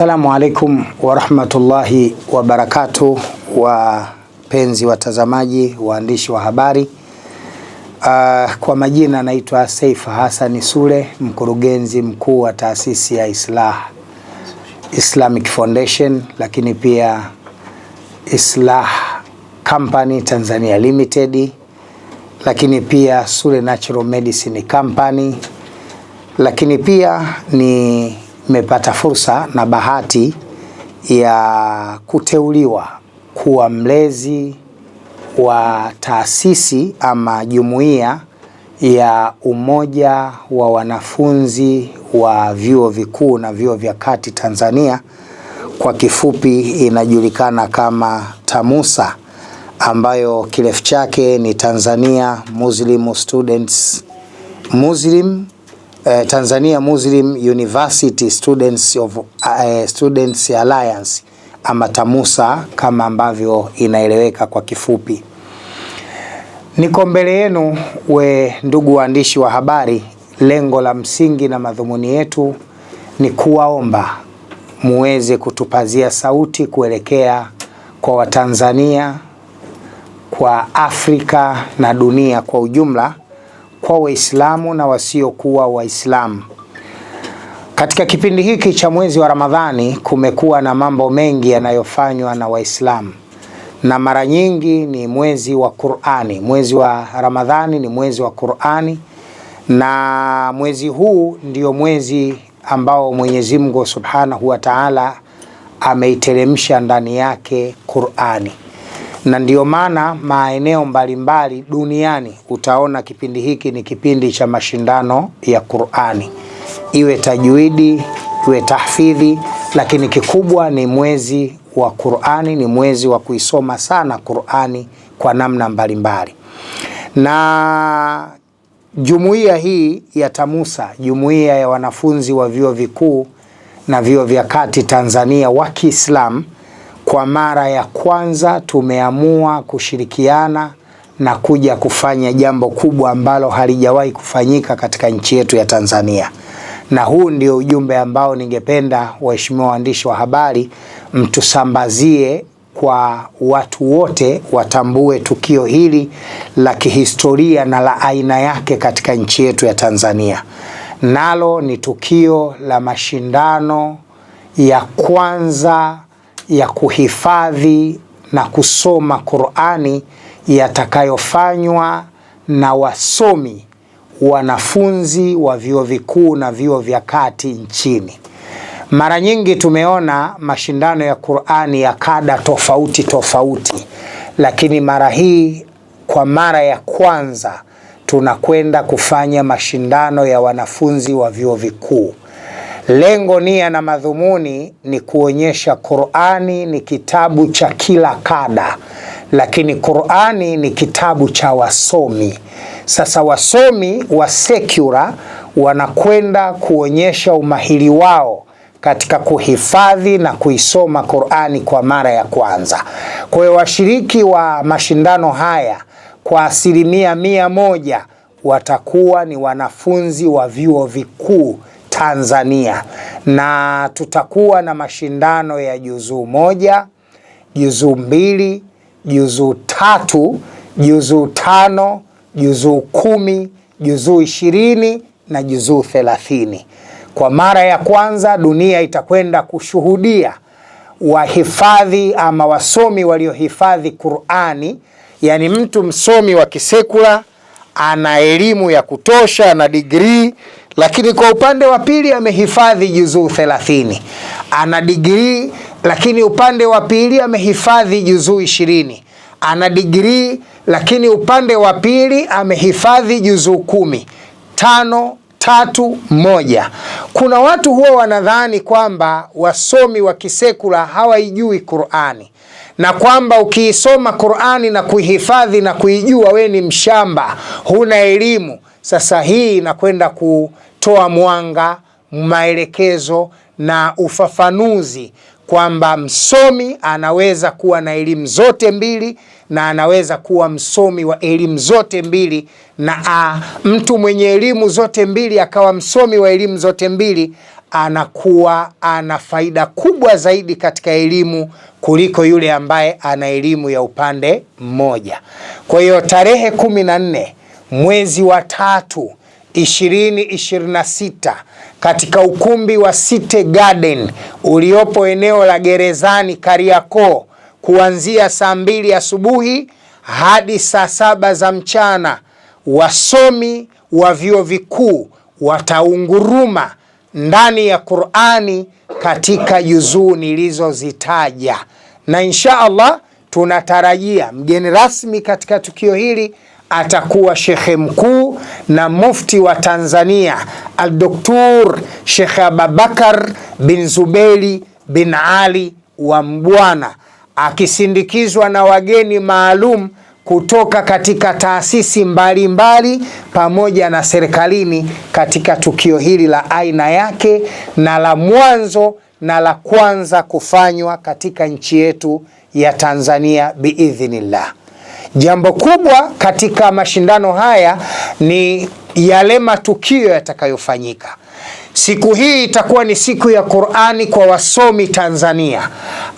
Assalamu alaikum wa rahmatullahi wa barakatuh, wapenzi watazamaji, waandishi wa habari. Kwa majina naitwa Saif Hassan Sule, mkurugenzi mkuu wa taasisi ya Islamic Foundation, lakini pia Islah Company Tanzania Limited, lakini pia Sule Natural Medicine Company, lakini pia nimepata fursa na bahati ya kuteuliwa kuwa mlezi wa taasisi ama jumuiya ya umoja wa wanafunzi wa vyuo vikuu na vyuo vya kati Tanzania, kwa kifupi inajulikana kama TAMUSA, ambayo kirefu chake ni Tanzania Muslim University Students Alliance, ama TAMUSA kama ambavyo inaeleweka kwa kifupi. Niko mbele yenu ndugu waandishi wa habari. Lengo la msingi na madhumuni yetu ni kuwaomba muweze kutupazia sauti kuelekea kwa Watanzania, kwa Afrika na dunia kwa ujumla, kwa Waislamu na wasiokuwa Waislamu. Katika kipindi hiki cha mwezi wa Ramadhani kumekuwa na mambo mengi yanayofanywa na Waislamu, na mara nyingi ni mwezi wa Qur'ani. Mwezi wa Ramadhani ni mwezi wa Qur'ani, na mwezi huu ndio mwezi ambao Mwenyezi Mungu Subhanahu wa Ta'ala ameiteremsha ndani yake Qur'ani, na ndio maana maeneo mbalimbali duniani utaona kipindi hiki ni kipindi cha mashindano ya Qur'ani, iwe tajwidi, iwe tahfidhi, lakini kikubwa ni mwezi wa Qur'ani, ni mwezi wa kuisoma sana Qur'ani kwa namna mbalimbali. Na jumuiya hii ya TAMUSA, jumuiya ya wanafunzi wa vyuo vikuu na vyuo vya kati Tanzania wa Kiislamu, kwa mara ya kwanza tumeamua kushirikiana na kuja kufanya jambo kubwa ambalo halijawahi kufanyika katika nchi yetu ya Tanzania. Na huu ndio ujumbe ambao ningependa waheshimiwa waandishi wa habari mtusambazie kwa watu wote, watambue tukio hili la kihistoria na la aina yake katika nchi yetu ya Tanzania. Nalo ni tukio la mashindano ya kwanza ya kuhifadhi na kusoma Qur'ani yatakayofanywa na wasomi wanafunzi wa vyuo vikuu na vyuo vya kati nchini. Mara nyingi tumeona mashindano ya Qur'ani ya kada tofauti, lakini mara hii kwa mara ya kwanza tunakwenda kufanya mashindano ya wanafunzi wa vyuo vikuu. Lengo, nia na madhumuni ni kuonyesha Qur'ani ni kitabu cha kila kada, lakini Qur'ani ni kitabu cha wasomi. Sasa wasomi wa secular wanakwenda kuonyesha umahiri wao katika kuhifadhi na kuisoma Qur'ani kwa mara ya kwanza. Kwa hiyo washiriki wa mashindano haya kwa 100% watakuwa ni wanafunzi wa vyuo vikuu Tanzania, na tutakuwa na mashindano ya juzuu 1, juzuu 2, juzuu 3, juzuu 5, juzuu 10, juzuu 20 na juzuu 30. Kwa mara ya kwanza dunia itakwenda kushuhudia wahifadhi ama wasomi waliohifadhi Qur'ani, yani mtu msomi wa kisekula ana elimu ya kutosha na degree, lakini kwa upande wa pili amehifadhi juzuu 30, ana degree, lakini upande wa pili amehifadhi juzuu 20, ana degree, lakini upande wa pili amehifadhi juzuu 10. 5, 3, 1. Kuna watu huwa wanadhani kwamba wasomi wa kisekula hawaijui Qur'ani, na kwamba ukiisoma Qur'ani na kuihifadhi na kuijua we ni mshamba, huna elimu. Sasa hii inakwenda kutoa mwanga, maelekezo na ufafanuzi kwamba msomi anaweza kuwa na elimu zote mbili na anaweza kuwa msomi wa elimu zote mbili, na mtu mwenye elimu zote mbili akawa msomi wa elimu zote mbili anakuwa ana faida kubwa zaidi katika elimu kuliko yule ambaye ana elimu ya upande mmoja. Kwa hiyo tarehe 14 mwezi wa 3 2026 katika ukumbi wa City Garden uliopo eneo la Gerezani Kariakoo, kuanzia saa 2 asubuhi hadi saa 7 za mchana, wasomi wa vyuo vikuu wataunguruma ndani ya Qur'ani katika juzuu nilizozitaja, na insha Allah tunatarajia mgeni rasmi katika tukio hili atakuwa shekhe mkuu na mufti wa Tanzania Al-Doktor Sheikh Abubakar bin Zuberi bin Ali wa Mbwana, akisindikizwa na wageni maalum kutoka katika taasisi mbalimbali pamoja na serikalini katika tukio hili la aina yake na la mwanzo na la kwanza kufanywa katika nchi yetu ya Tanzania biidhnillah. Jambo kubwa katika mashindano haya ni yale matukio yatakayofanyika. Siku hii itakuwa ni siku ya Qur'ani kwa wasomi Tanzania.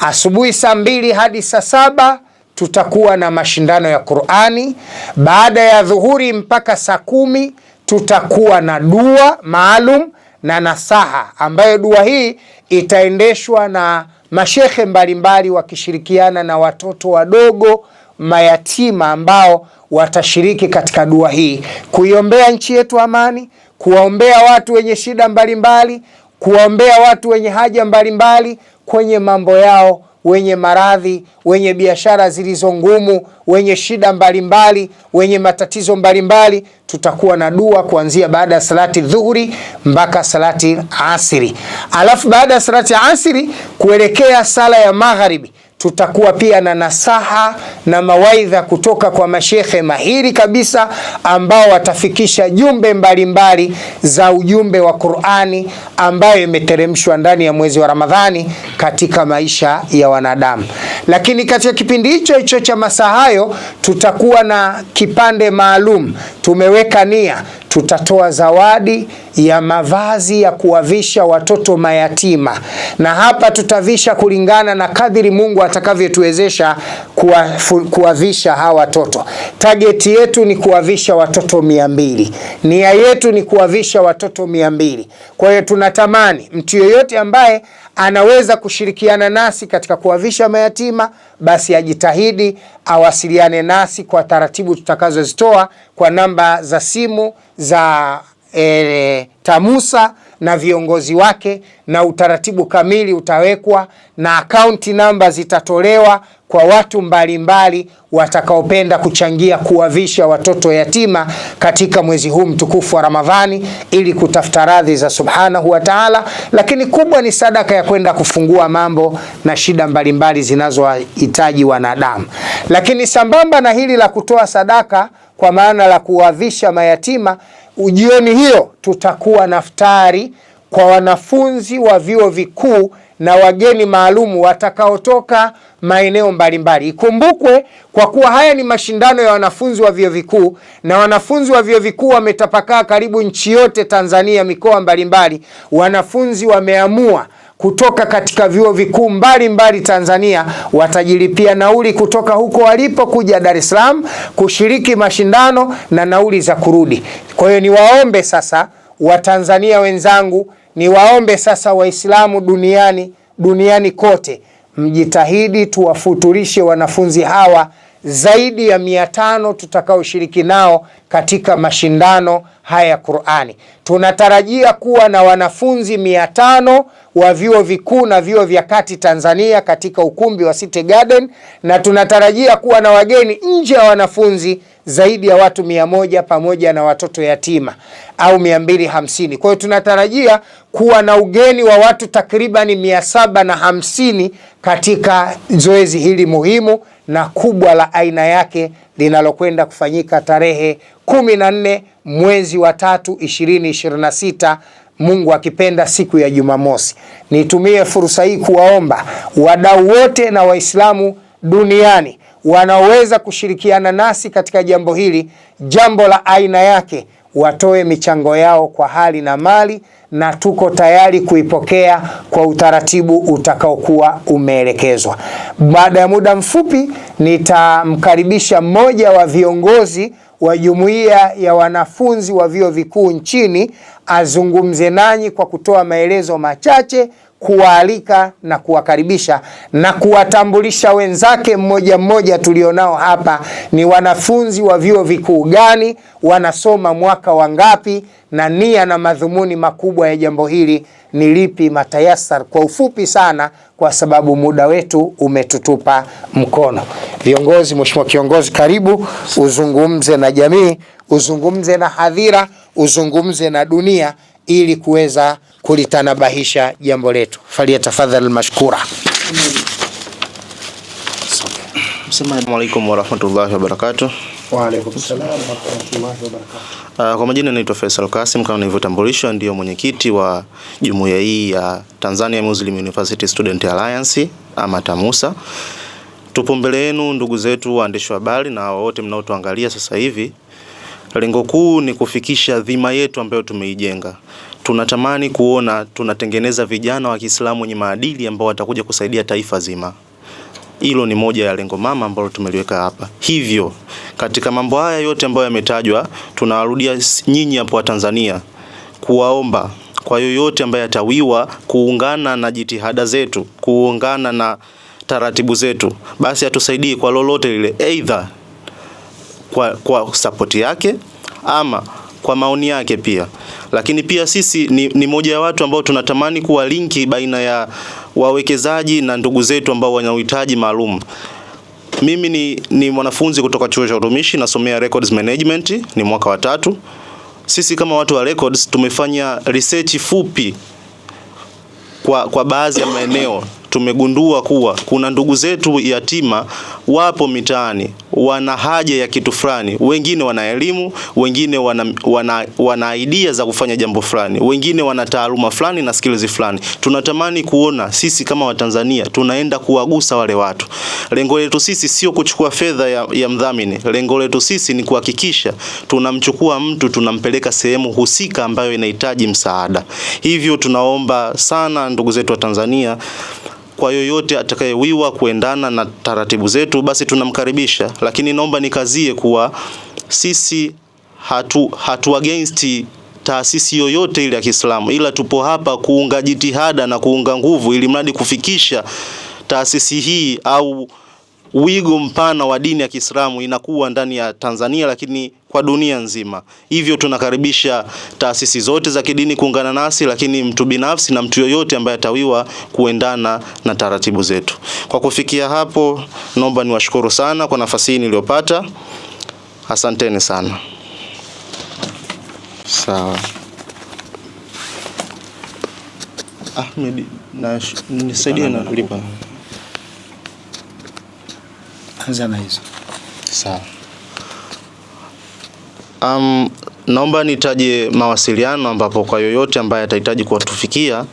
Asubuhi saa 2 hadi saa 7 tutakuwa na mashindano ya Qur'ani. Baada ya dhuhuri mpaka saa 10 tutakuwa na dua maalum na nasaha, ambayo dua hii itaendeshwa na mashekhe mbalimbali wakishirikiana na watoto wadogo mayatima ambao watashiriki katika dua hii, kuiombea nchi yetu amani, kuwaombea watu wenye shida mbalimbali, kuwaombea watu wenye haja mbalimbali kwenye mambo yao, wenye maradhi, wenye biashara zilizo ngumu, wenye shida mbalimbali, wenye matatizo mbalimbali. Tutakuwa na dua kuanzia baada ya salati dhuhuri mpaka salati asiri. Alafu baada ya salati asiri kuelekea sala ya magharibi tutakuwa pia na nasaha na mawaidha kutoka kwa mashekhe mahiri kabisa ambao watafikisha jumbe mbalimbali za ujumbe wa Qur'ani ambayo imeteremshwa ndani ya mwezi wa Ramadhani katika maisha ya wanadamu. Lakini katika kipindi hicho cha masaa hayo tutakuwa na kipande maalum. Tumeweka nia, tutatoa zawadi ya mavazi ya kuwavisha watoto mayatima, na hapa tutavisha kulingana na kadiri Mungu atakavyotuwezesha kuwavisha hawa watoto. Target yetu ni kuwavisha watoto 200. Nia yetu ni kuwavisha watoto 200. Kwa hiyo tunatamani mtu yeyote ambaye anaweza kushirikiana nasi katika kuwavisha mayatima, basi ajitahidi awasiliane nasi kwa taratibu tutakazozitoa kwa namba za simu za TAMUSA na viongozi wake, na utaratibu kamili utawekwa na akaunti namba zitatolewa kwa watu mbalimbali watakaopenda kuchangia kuwavisha watoto yatima katika mwezi huu mtukufu wa Ramadhani ili kutafuta radhi za Subhanahu wa Ta'ala. Lakini kubwa ni sadaka ya kwenda kufungua mambo na shida mbalimbali zinazohitaji wanadamu. Lakini sambamba na hili la kutoa sadaka kwa maana la kuwavisha mayatima, jioni hiyo tutakuwa na iftari kwa wanafunzi wa vyuo vikuu na wageni maalumu watakaotoka maeneo mbalimbali. Ikumbukwe kwa kuwa haya ni mashindano ya wanafunzi wa vyuo vikuu, na wanafunzi wa vyuo vikuu wametapakaa karibu nchi yote Tanzania, mikoa mbalimbali. Wanafunzi wameamua kutoka katika vyuo vikuu mbalimbali Tanzania watajilipia nauli kutoka huko walipo kuja Dar es Salaam kushiriki mashindano na nauli za kurudi. Kwa hiyo niwaombe sasa Watanzania wenzangu, niwaombe sasa Waislamu duniani kote, mjitahidi tuwafuturishe wanafunzi hawa zaidi ya 500 tutakaoshiriki nao katika mashindano haya ya Qur'ani. Tunatarajia kuwa na wanafunzi 500 wa vyuo vikuu na vyuo vya kati Tanzania katika ukumbi wa City Garden, na tunatarajia kuwa na wageni nje ya wanafunzi zaidi ya watu 100 pamoja na watoto yatima au 250. Kwa hiyo tunatarajia kuwa na ugeni wa watu takribani 750 katika zoezi hili muhimu na kubwa la aina yake linalokwenda kufanyika tarehe 14 mwezi wa 3 2026, Mungu akipenda, siku ya Jumamosi. Nitumie fursa hii kuwaomba wadau wote na Waislamu duniani wanaoweza kushirikiana nasi katika jambo hili, jambo la aina yake, watoe michango yao kwa hali na mali, na tuko tayari kuipokea kwa utaratibu utakaokuwa umeelekezwa. Baada ya muda mfupi nitamkaribisha mmoja wa viongozi wa jumuiya ya wanafunzi wa vyuo vikuu nchini azungumze nanyi kwa kutoa maelezo machache, kuwaalika na kuwakaribisha na kuwatambulisha wenzake mmoja mmoja tulionao hapa ni wanafunzi wa vyuo vikuu gani, wanasoma mwaka wangapi, na nia na madhumuni makubwa ya jambo hili ni lipi. Matayasar kwa ufupi sana kwa sababu muda wetu umetutupa mkono. Viongozi, mheshimiwa kiongozi, karibu uzungumze na jamii, uzungumze na hadhira, uzungumze na dunia ili kuweza kulitanabahisha jambo letu. Faliyatafadhal mashkura. Assalamu alaykum wa rahmatullahi wa barakatuh. Wa alaykum salaam wa rahmatullahi wa barakatuh. Kwa majina naitwa Faisal Kasim, kama nilivyotambulishwa ndio mwenyekiti wa jumuiya hii ya Tanzania Muslim University Student Alliance ama TAMUSA. Tupo mbele yenu ndugu zetu waandishi wa habari na wote mnaotuangalia sasa hivi. Lengo kuu ni kufikisha dhima yetu ambayo tumeijenga. Tunatamani kuona tunatengeneza vijana wa Kiislamu wenye maadili ambao watakuja kusaidia taifa zima. Hilo ni moja ya lengo mama ambalo tumeliweka hapa. Hivyo katika mambo haya yote ambayo yametajwa, tunawarudia nyinyi hapo wa Tanzania kuwaomba kwa yoyote ambaye atawiwa kuungana na jitihada zetu, kuungana na taratibu zetu, basi atusaidie kwa lolote lile, either kwa support yake ama kwa maoni yake pia. Lakini pia sisi ni moja ya watu ambao tunatamani kuwa linki baina ya wawekezaji na ndugu zetu ambao wana uhitaji maalum. Mimi ni mwanafunzi kutoka chuo cha utumishi, nasomea records management, ni mwaka wa 3. Sisi kama watu wa records tumefanya research fupi kwa baadhi ya maeneo. Tumegundua kuwa kuna ndugu zetu yatima wapo mitaani, wana haja ya kitu fulani. Wengine wana elimu, wengine wana idea za kufanya jambo fulani, wengine wana taaluma fulani na skills fulani. Tunatamani kuona sisi kama Watanzania tunaenda kuwagusa wale watu. Lengo letu sisi sio kuchukua fedha ya mdhamini. Lengo letu sisi ni kuhakikisha tunamchukua mtu, tunampeleka sehemu husika ambayo inahitaji msaada. Hivyo tunaomba sana ndugu zetu wa Tanzania, kwa yoyote atakayewiwa kuendana na taratibu zetu basi tunamkaribisha. Lakini naomba nikazie kuwa sisi hatu against taasisi yoyote ile ya Kiislamu, ila tupo hapa kuunga jitihada na kuunga nguvu ili mradi kufikisha taasisi hii au wigo mpana wa dini ya Kiislamu inakuwa ndani ya Tanzania lakini kwa dunia nzima. Hivyo tunakaribisha taasisi zote za kidini kuungana nasi, lakini mtu binafsi na mtu yoyote ambaye atawiwa kuendana na taratibu zetu. Kwa kufikia hapo, naomba niwashukuru sana kwa nafasi hii niliyopata. Asanteni sana. Sawa. Ahmed, nisaidie na lipa. Anza na hizo. Sawa. Naomba nitaje mawasiliano ambapo kwa yoyote ambaye atahitaji kutufikia.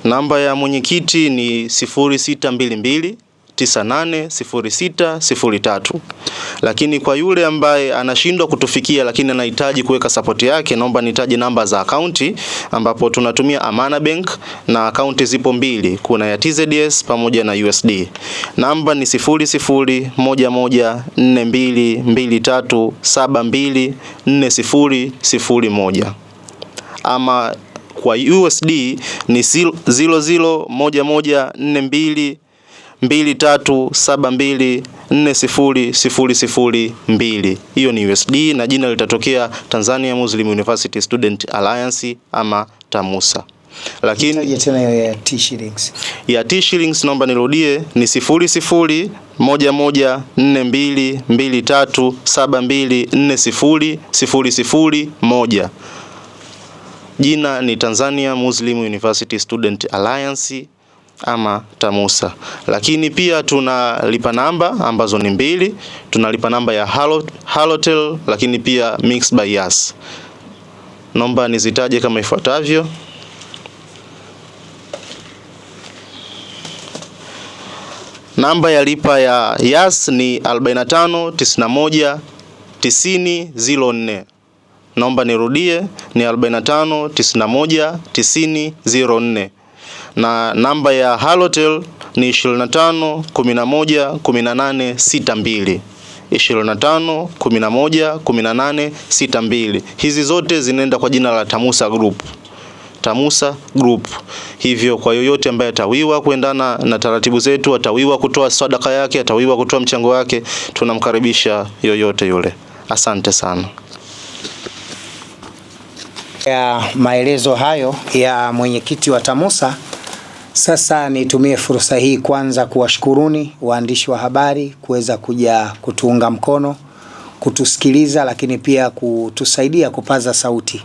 Namba ya mwenyekiti ni 0622 980603. Lakini kwa yule ambaye anashindwa kutufikia lakini anahitaji kuweka support yake, naomba nitaje namba za akaunti ambapo tunatumia Amana Bank na akaunti zipo mbili, kuna ya TZS pamoja na USD. Namba ni 00112223724001. Ama kwa USD ni 00112223724002. Hiyo ni USD na jina litatokea Tanzania Muslim University Student Alliance ama TAMUSA. Lakini tena ya T-shillings. Ya T-shillings naomba nirudie ni 00112223724001. Jina ni Tanzania Muslim University Student Alliance ama TAMUSA. Lakini pia tunalipa namba ambazo ni mbili. Tunalipa namba ya Halotel lakini pia Mixx by Yas. Naomba nizitaje kama ifuatavyo. Namba ya lipa ya Yas ni 45919004. Naomba nirudie, ni 45 91 90 04. Na namba ya Halotel ni 25 11 18 62. 25 11 18 62. Hizi zote zinaenda kwa jina la Tamusa Group. Tamusa Group. Hivyo kwa yoyote ambaye atawiwa kuendana na taratibu zetu, atawiwa kutoa sadaka yake, atawiwa kutoa mchango wake, tunamkaribisha yoyote yule. Asante sana. Ya maelezo hayo ya mwenyekiti wa Tamusa, sasa nitumie fursa hii kwanza kuwashukuruni waandishi wa habari kuweza kuja kutuunga mkono, kutusikiliza, lakini pia kutusaidia kupaza sauti.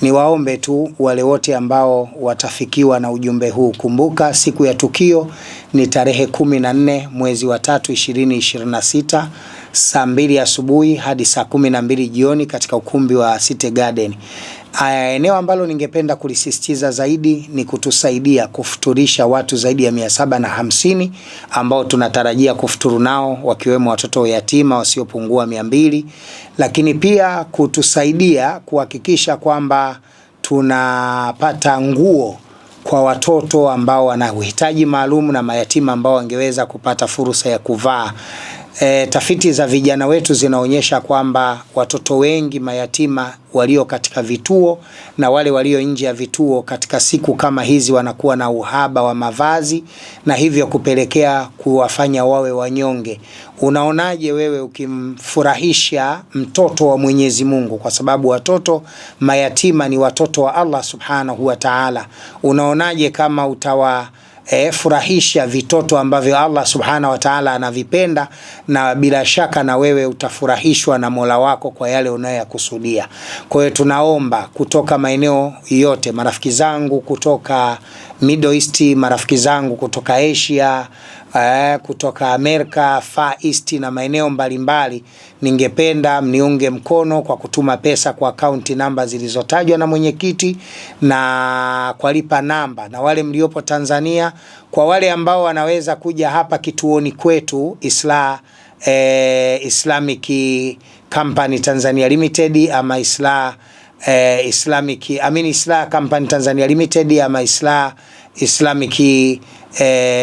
Niwaombe tu wale wote ambao watafikiwa na ujumbe huu, kumbuka siku ya tukio ni tarehe 14 mwezi wa 3 2026, saa 2 asubuhi hadi saa 12 jioni katika ukumbi wa City Garden. Eneo ambalo ningependa kulisisitiza zaidi ni kutusaidia kufuturisha watu zaidi ya 750 ambao tunatarajia kufuturu nao, wakiwemo watoto yatima wasiopungua 200, lakini pia kutusaidia kuhakikisha kwamba tunapata nguo kwa watoto ambao wana uhitaji maalum na mayatima ambao wangeweza kupata fursa ya kuvaa. Tafiti za vijana wetu zinaonyesha kwamba watoto wengi mayatima walio katika vituo na wale walio nje ya vituo katika siku kama hizi wanakuwa na uhaba wa mavazi, na hivyo kupelekea kuwafanya wawe wanyonge. Unaonaje wewe ukimfurahisha mtoto wa Mwenyezi Mungu, kwa sababu watoto mayatima ni watoto wa Allah Subhanahu wa Ta'ala? Unaonaje kama furahisha vitoto ambavyo Allah Subhanahu wa Ta'ala anavipenda, na bila shaka na wewe utafurahishwa na Mola wako kwa yale unayokusudia. Kwa hiyo tunaomba kutoka maeneo yote, marafiki zangu kutoka Middle East, marafiki zangu kutoka Asia, kutoka Amerika, Far East na maeneo mbalimbali, ningependa mniunge mkono kwa kutuma pesa kwa akaunti namba zilizotajwa na mwenyekiti na kwa lipa namba. Na wale mliopo Tanzania, kwa wale ambao wanaweza kuja hapa kituoni kwetu Islamic Company Tanzania Limited ama Islah Company Tanzania Limited ama Islamic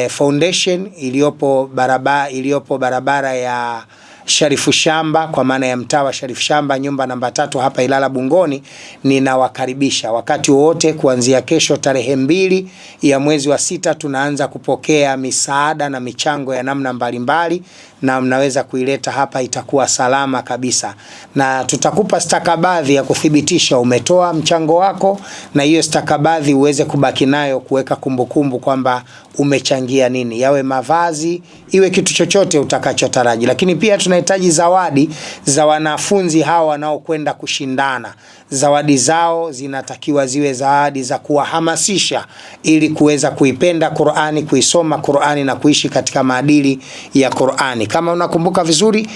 Foundation iliyopo barabara ya Sharifu Shamba, kwa maana ya mtaa wa Sharifu Shamba, nyumba namba 3 hapa Ilala Bungoni. Ninawakaribisha wakati wote kuanzia kesho tarehe 2 ya mwezi wa 6 tunaanza kupokea misaada na michango ya namna mbalimbali, na mnaweza kuileta hapa, itakuwa salama kabisa, na tutakupa stakabadhi ya kuthibitisha umetoa mchango wako, na hiyo stakabadhi uweze kubaki nayo kuweka kumbukumbu kwamba umechangia nini, yawe mavazi, iwe kitu chochote utakachotaraji. Lakini pia tunahitaji zawadi za wanafunzi hawa wanaokwenda kushindana. Zawadi zao zinatakiwa ziwe zawadi za kuwahamasisha ili kuweza kuipenda Qur'ani, kuisoma Qur'ani na kuishi katika maadili ya Qur'ani. Kama unakumbuka vizuri,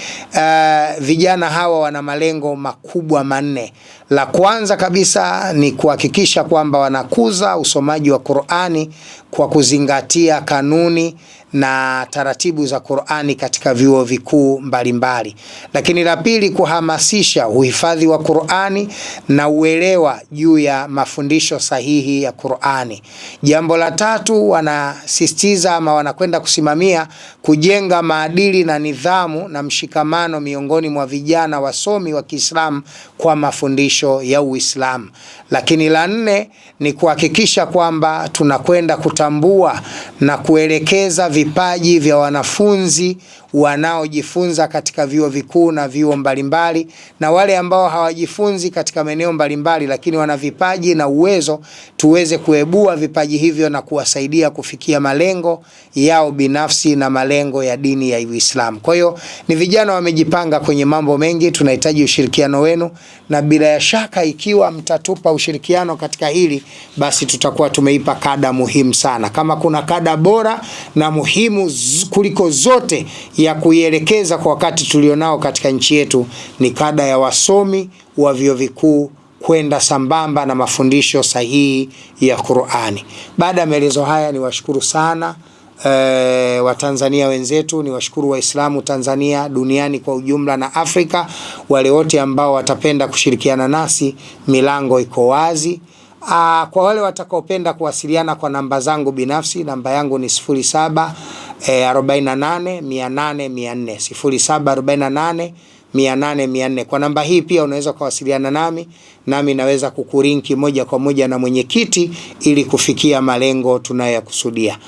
vijana hawa wana malengo makubwa 4. La kwanza kabisa ni kuhakikisha kwamba wanakuza usomaji wa Qur'ani kwa kuzingatia kanuni na taratibu za Qur'ani katika vyuo vikuu mbalimbali. Lakini la pili, kuhamasisha uhifadhi wa Qur'ani na uelewa juu ya mafundisho sahihi ya Qur'ani. Jambo la tatu, wanasisitiza ama wanakwenda kusimamia kujenga maadili na nidhamu na mshikamano miongoni mwa vijana wasomi wa Kiislamu kwa mafundisho ya Uislamu. Lakini la 4 ni kuhakikisha kwamba tunakwenda kutambua na kuelekeza vipaji vya wanafunzi wanaojifunza katika vyuo vikuu na vyuo mbalimbali, na wale ambao hawajifunzi katika maeneo mbalimbali lakini wana vipaji na uwezo, tuweze kuibua vipaji hivyo na kuwasaidia kufikia malengo yao binafsi na malengo ya dini ya Uislamu. Kwa hiyo ni vijana wamejipanga kwenye mambo mengi, tunahitaji ushirikiano wenu, na bila shaka ikiwa mtatupa ushirikiano katika hili, basi tutakuwa tumeipa kada muhimu sana. Kama kuna kada bora na muhimu kuliko zote ya kuielekeza kwa wakati tulionao katika nchi yetu, ni kada ya wasomi wa vyuo vikuu kwenda sambamba na mafundisho sahihi ya Qur'ani. Baada ya maelezo haya, niwashukuru sana Watanzania wenzetu, ni washukuru Waislamu Tanzania, duniani kwa ujumla na Afrika. Wale wote ambao watapenda kushirikiana nasi, milango iko wazi. Kwa wale watakaopenda kuwasiliana kwa namba zangu binafsi, namba yangu ni 0748 800 400 0748 800 400. Kwa namba hii pia unaweza kuwasiliana nami naweza kukurinki moja kwa moja na mwenyekiti ili kufikia malengo tunayokusudia.